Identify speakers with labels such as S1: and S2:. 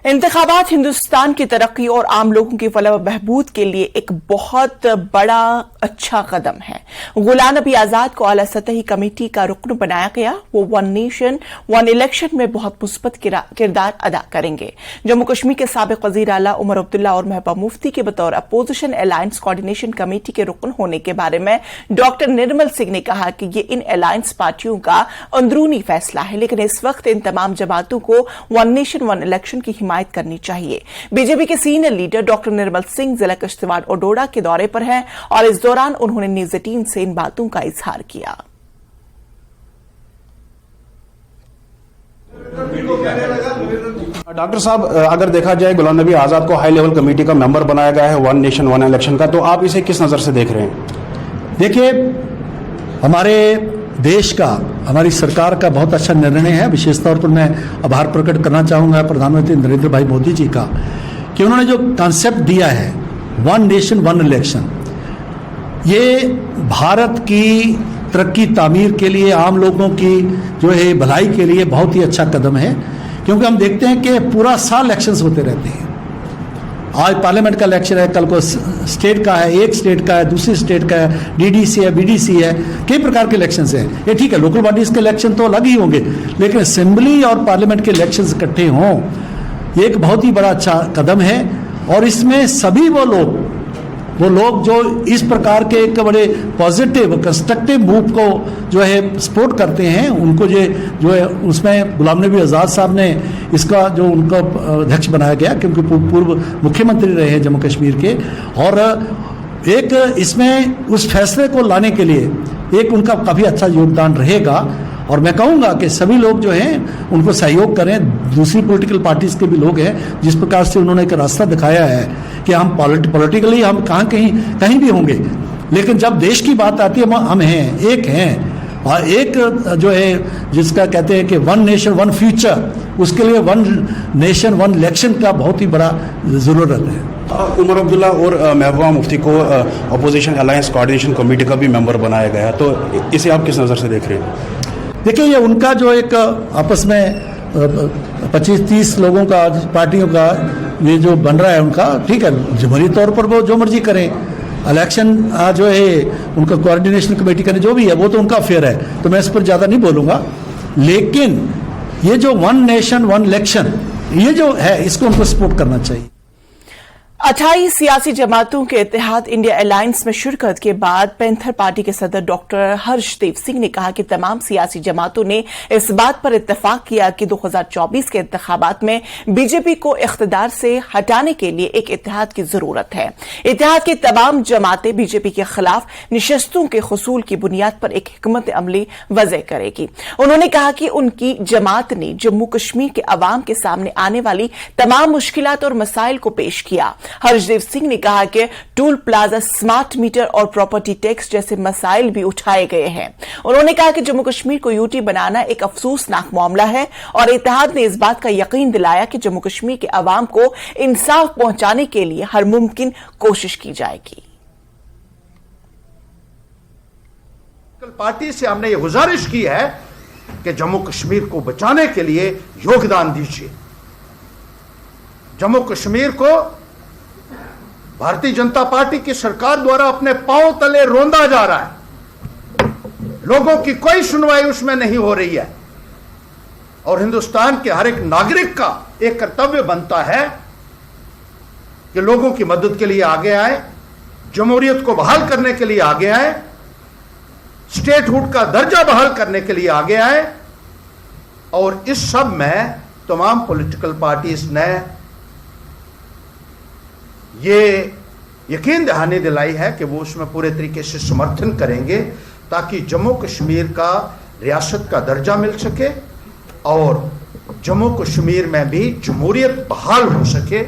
S1: इंतखाबात हिंदुस्तान की तरक्की और आम लोगों की फलाह व बहबूद के लिए एक बहुत बड़ा अच्छा कदम है। गुलाम नबी आजाद को आला सतही कमेटी का रुकन बनाया गया। वो वन नेशन वन इलेक्शन में बहुत मुस्बत किरदार अदा करेंगे। जम्मू कश्मीर के साबिक वजीर आला उमर अब्दुल्ला और महबूबा मुफ्ती के बतौर अपोजिशन अलायंस कोऑर्डिनेशन कमेटी के रुकन होने के बारे में डॉक्टर निर्मल सिंह ने कहा कि ये इन अलायंस पार्टियों का अंदरूनी फैसला है, लेकिन इस वक्त इन तमाम जमातों को वन नेशन वन इलेक्शन की हिमायत करनी चाहिए। बीजेपी के senior leader doctor Nirmal Singh जिला किश्तवाड़ और डोडा के दौरे पर हैं और इस दौरान उन्होंने न्यूज़ 18 से इन बातों का इजहार किया।
S2: डॉक्टर साहब, अगर देखा जाए गुलाम नबी आजाद को हाई लेवल कमेटी का मेंबर बनाया गया है वन नेशन वन इलेक्शन का, तो आप इसे किस नजर से देख रहे हैं?
S3: देखिए, हमारे देश का, हमारी सरकार का बहुत अच्छा निर्णय है। विशेष तौर पर मैं आभार प्रकट करना चाहूँगा प्रधानमंत्री नरेंद्र भाई मोदी जी का कि उन्होंने जो कॉन्सेप्ट दिया है वन नेशन वन इलेक्शन, ये भारत की तरक्की तामीर के लिए, आम लोगों की जो है भलाई के लिए बहुत ही अच्छा कदम है। क्योंकि हम देखते हैं कि पूरा साल इलेक्शंस होते रहते हैं। आज पार्लियामेंट का इलेक्शन है, कल को स्टेट का है, एक स्टेट का है, दूसरी स्टेट का है, डीडीसी है, बीडीसी है, कई प्रकार के इलेक्शंस हैं। ये ठीक है, लोकल बॉडीज के इलेक्शन तो अलग ही होंगे, लेकिन असेंबली और पार्लियामेंट के इलेक्शंस इकट्ठे हों, ये एक बहुत ही बड़ा अच्छा कदम है। और इसमें सभी वो लोग जो इस प्रकार के एक बड़े पॉजिटिव कंस्ट्रक्टिव मूव को जो है सपोर्ट करते हैं, उनको जो है उसमें गुलाम नबी आज़ाद साहब ने इसका जो उनका अध्यक्ष बनाया गया, क्योंकि पूर्व मुख्यमंत्री रहे हैं जम्मू कश्मीर के, और एक इसमें उस फैसले को लाने के लिए एक उनका काफ़ी अच्छा योगदान रहेगा। और मैं कहूँगा कि सभी लोग जो हैं उनको सहयोग करें। दूसरी पॉलिटिकल पार्टीज के भी लोग हैं, जिस प्रकार से उन्होंने एक रास्ता दिखाया है कि हम पॉलिटिकली हम कहीं भी होंगे, लेकिन जब देश की बात आती है हम हैं, एक हैं, और एक जो है जिसका कहते हैं कि वन नेशन वन फ्यूचर, उसके लिए वन नेशन वन इलेक्शन का बहुत ही बड़ा ज़रूरत है।
S2: उमर अब्दुल्ला और महबूबा मुफ्ती को अपोजिशन अलायंस कोऑर्डिनेशन कमेटी का भी मेंबर बनाया गया, तो इसे आप किस नज़र से देख रहे हैं?
S3: देखिए, ये उनका जो एक आपस में 25-30 लोगों का, पार्टियों का ये जो बन रहा है उनका, ठीक है, जमहूरी तौर पर वो जो मर्जी करें। इलेक्शन जो है उनका कोऑर्डिनेशन कमेटी का जो भी है वो तो उनका अफेयर है, तो मैं इस पर ज़्यादा नहीं बोलूँगा। लेकिन ये जो वन नेशन वन इलेक्शन ये जो है, इसको उनको सपोर्ट करना चाहिए।
S1: 28 सियासी जमातों के इत्तेहाद इंडिया अलायंस में शिरकत के बाद पैंथर पार्टी के सदर डॉक्टर हर्षदेव सिंह ने कहा कि तमाम सियासी जमातों ने इस बात पर इत्तेफाक किया कि 2024 के इंतखाबात में बीजेपी को इख्तिदार से हटाने के लिए एक इत्तेहाद की जरूरत है। इत्तेहाद की तमाम जमातें बीजेपी के खिलाफ निशस्तों के हुसूल की बुनियाद पर एक हिकमत अमली वज़े करेगी। उन्होंने कहा कि उनकी जमात ने जम्मू कश्मीर के अवाम के सामने आने वाली तमाम मुश्किलात और मसाइल को पेश किया। हर्षदेव सिंह ने कहा कि टोल प्लाजा, स्मार्ट मीटर और प्रॉपर्टी टैक्स जैसे मसाइल भी उठाए गए हैं। उन्होंने कहा कि जम्मू कश्मीर को यूटी बनाना एक अफसोसनाक मामला है और इत्तेहाद ने इस बात का यकीन दिलाया कि जम्मू कश्मीर के अवाम को इंसाफ पहुंचाने के लिए हर मुमकिन कोशिश की जाएगी।
S4: पार्टी से हमने ये गुजारिश की है कि जम्मू कश्मीर को बचाने के लिए योगदान दीजिए। जम्मू कश्मीर को भारतीय जनता पार्टी की सरकार द्वारा अपने पांव तले रोंदा जा रहा है। लोगों की कोई सुनवाई उसमें नहीं हो रही है और हिंदुस्तान के हर एक नागरिक का एक कर्तव्य बनता है कि लोगों की मदद के लिए आगे आए, जमहूरियत को बहाल करने के लिए आगे आए, स्टेटहुड का दर्जा बहाल करने के लिए आगे आए। और इस सब में तमाम पॉलिटिकल पार्टीज ने ये यकीन दहानी दिलाई है कि वो उसमें पूरे तरीके से समर्थन करेंगे ताकि जम्मू कश्मीर का रियासत का दर्जा मिल सके और जम्मू कश्मीर में भी जमहूरियत बहाल हो सके।